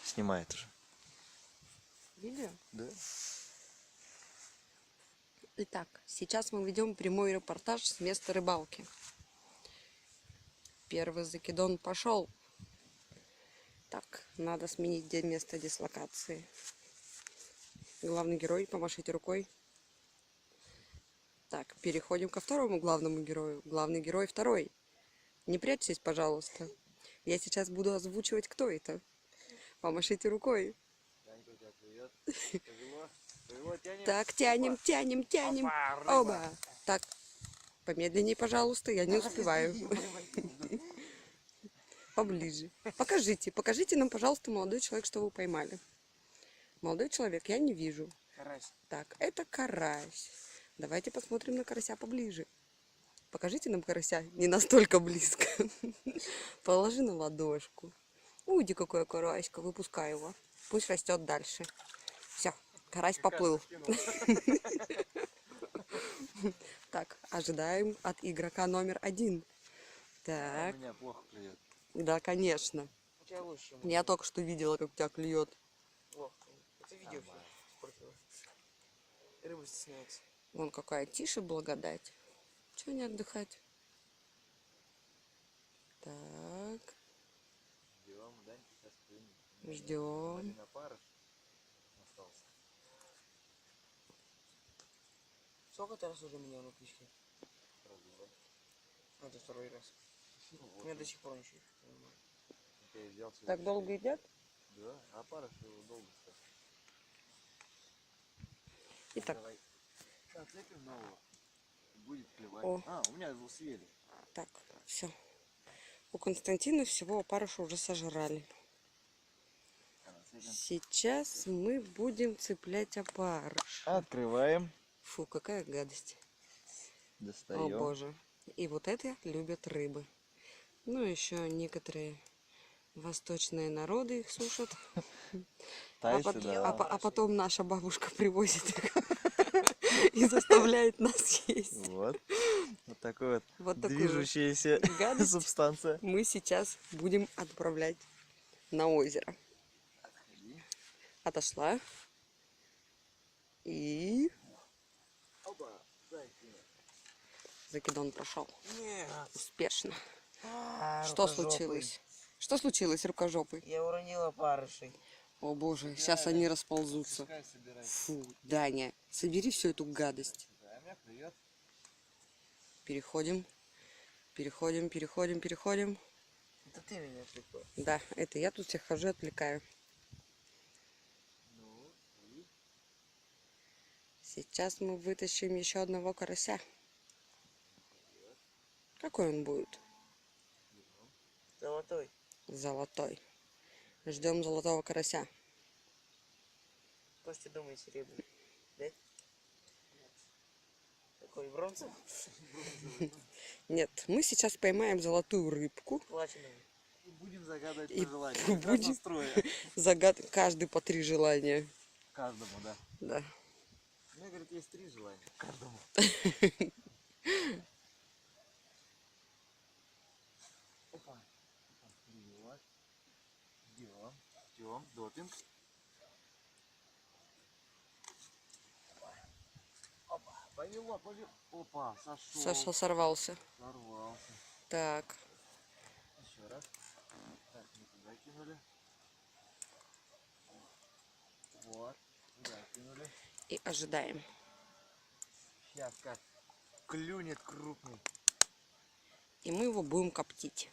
Снимает уже. Видео? Да. Итак, сейчас мы ведем прямой репортаж с места рыбалки. Первый закидон пошел. Так, надо сменить место дислокации. Главный герой, помашите рукой. Так, переходим ко второму главному герою. Главный герой второй. Не прячьтесь, пожалуйста. Я сейчас буду озвучивать, кто это. Помашите рукой. Так, тянем, тянем, тянем. Оба. Так, помедленнее, пожалуйста, я не успеваю. Поближе. Покажите нам, пожалуйста, молодой человек, что вы поймали. Молодой человек, я не вижу. Карась. Так, это карась. Давайте посмотрим на карася поближе. Покажите нам карася не настолько близко. Положи на ладошку. Уйди, какой караська, выпускай его. Пусть растет дальше. Все, карась поплыл. Так, ожидаем от игрока номер 1. Так. У меня плохо клюет. Да, конечно. У тебя лучше. Я только что видела, как у тебя клюет. Это видео испортило. Рыба стесняется. Вон какая тише благодать. Чего не отдыхать? Так. Ждем, Данька сейчас клюнет. Ждем. Один опарыш остался. Сколько ты раз уже меня на крючке? Это второй раз. У меня до сих пор ничего не понимаю. Так долго едят? Да, опарыш его долго стал. Итак. Давай. Отцепим нового. Будет клевать. О. А, у меня его съели. Так, все. У Константина всего опарыша уже сожрали. Сейчас мы будем цеплять опарыш. Открываем. Фу, какая гадость. Достаем. О боже. И вот это любят рыбы. Ну, еще некоторые восточные народы их сушат. Тайцы, да. А потом наша бабушка привозит их и заставляет нас есть. Вот. Вот такой вот такую движущаяся гадость субстанция. мы сейчас будем отправлять на озеро. Отошла. И закидон прошел. Успешно. Что случилось? Что случилось, рукожопый? Я уронила опарышей. О боже, сейчас они расползутся. Фу, Даня, собери всю эту гадость. Переходим. Переходим. Это ты меня отвлекла. Да, это я тут всех хожу, отвлекаю. Сейчас мы вытащим еще одного карася. Какой он будет? Золотой. Золотой. Ждем золотого карася. Костя думает серебряный. Да? Какой, бронзовый? Нет, мы сейчас поймаем золотую рыбку. Платиновый. И будем загадывать И пожелания. будем каждый по 3 желания. Каждому, да. Да. У меня, говорит, есть 3 желания. Каждому. Опа. Ждем. Допинг. Опа. Повело. Опа, сошел. Саша сорвался. Сорвался. Так. Еще раз. Так, мы туда кинули. Вот. Туда кинули. И ожидаем. Сейчас как клюнет крупный. И мы его будем коптить.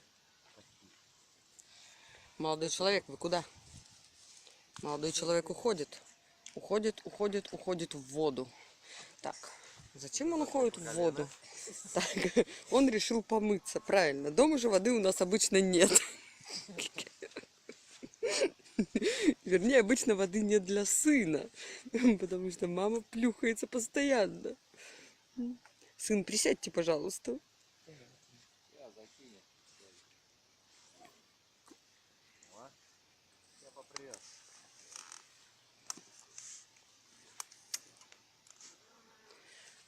Молодой человек, вы куда? Молодой человек уходит. Уходит в воду. Так, зачем он уходит в воду? Так, он решил помыться, правильно. Дома же воды у нас обычно нет. Вернее, обычно воды нет для сына, потому что мама плюхается постоянно. Сын, присядьте, пожалуйста.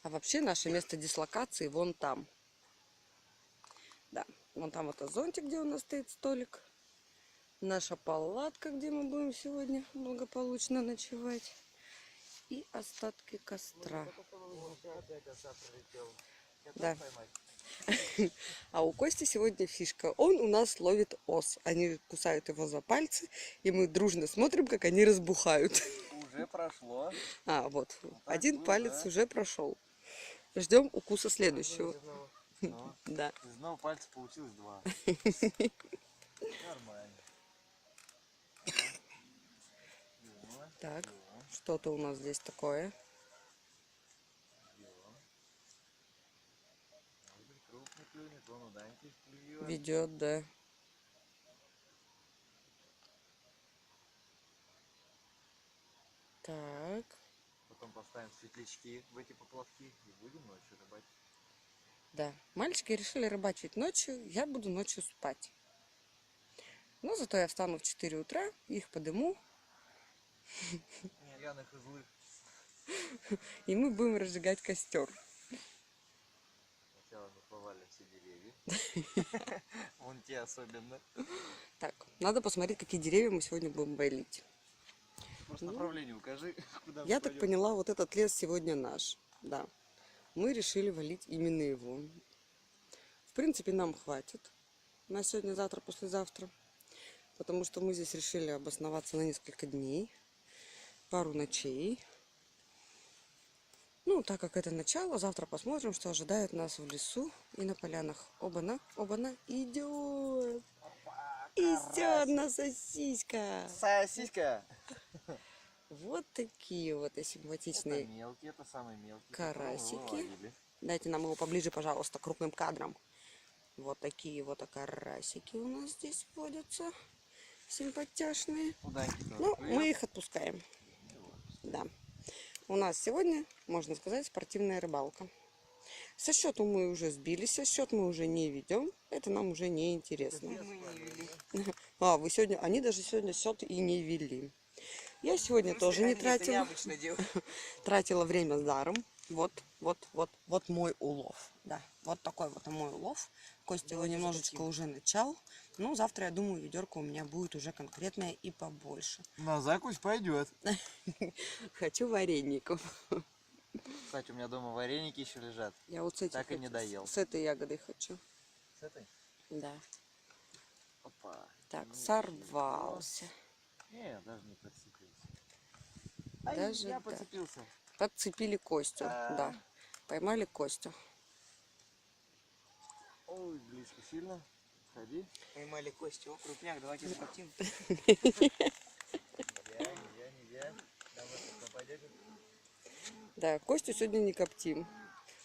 А вообще наше место дислокации вон там. Да, вон там вот зонтик, где у нас стоит столик. Наша палатка, где мы будем сегодня благополучно ночевать. И остатки костра. Опять оса пролетел. Да. Поймать. А у Кости сегодня фишка. Он у нас ловит ос. Они кусают его за пальцы, и мы дружно смотрим, как они разбухают. Уже прошло. А, вот. так Один было, палец да. уже прошел. Ждем укуса следующего. Но Да. из одного пальца получилось 2. Нормально. Дело, Так, дело, что-то у нас здесь такое. дело. Может быть, крупный клюнет, вон у Даньки клюет. Ведет, да. Так. Потом поставим светлячки в эти поплавки и будем ночью рыбачить. Да. Мальчики решили рыбачить ночью. Я буду ночью спать. Но зато я встану в 4 утра, их подыму, Пьяных и злых. и мы будем разжигать костер. Сначала мы повалим все деревья. Вон те особенно. Так, надо посмотреть, какие деревья мы сегодня будем валить. Просто направление укажи, куда мы Я так пойдем. поняла, вот этот лес сегодня наш. Да. Мы решили валить именно его. В принципе, нам хватит на сегодня, завтра, послезавтра. Потому что мы здесь решили обосноваться на несколько дней. Пару ночей. Ну, так как это начало, завтра посмотрим, что ожидает нас в лесу и на полянах. Оба-на, оба-на, идет! Еще одна сосиска! Сосиска! Вот такие вот и Это симпатичные мелкие, это самые мелкие. карасики. Которого мы ловили. Дайте нам его поближе, пожалуйста, крупным кадром. Вот такие вот карасики у нас здесь водятся. Симпатяшные. У Даньки тоже Ну, клюет. мы их отпускаем. Да. У нас сегодня, можно сказать, спортивная рыбалка. Со счету мы уже сбились, со счет мы уже не ведем. Это нам уже не интересно. Мы не вели. А, вы сегодня, они даже сегодня счет и не вели. Я сегодня В смысле, тоже не они это тратила. необычно делают. Тратила время даром. Вот мой улов. Да, вот такой вот мой улов. Костя его Давайте немножечко закатим. уже начал. Ну, завтра, я думаю, ведерко у меня будет уже конкретное и побольше. На закусь пойдет. Хочу вареников. Кстати, у меня дома вареники еще лежат. Я вот с этим Так и не хочу. доел. С этой ягодой хочу. С этой? Да. Опа. Так, Ну, сорвался. Не, даже не подцепился. Даже я да. подцепился. Подцепили Костю. А. Да. Поймали Костю. Ой, близко сильно. Ходи. Поймали Костю, крупняк, давайте закатим. Нельзя. Там это попадете. Да, Костю сегодня не коптим.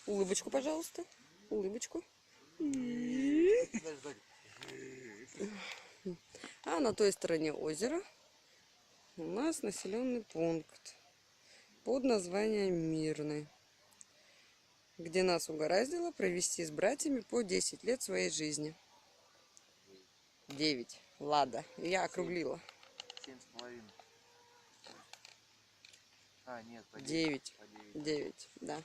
Улыбочку, пожалуйста. Улыбочку. Даже так. А на той стороне озера у нас населенный пункт под названием Мирный, где нас угораздило провести с братьями по 10 лет своей жизни. 9. Ладно, я округлила. 7,5. А, нет, по 9. По 9. 9, да.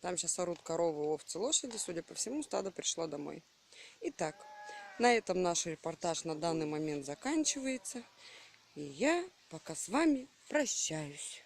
Там сейчас орут коровы, овцы, лошади. Судя по всему, стадо пришло домой. Итак, на этом наш репортаж на данный момент заканчивается. И я пока с вами прощаюсь.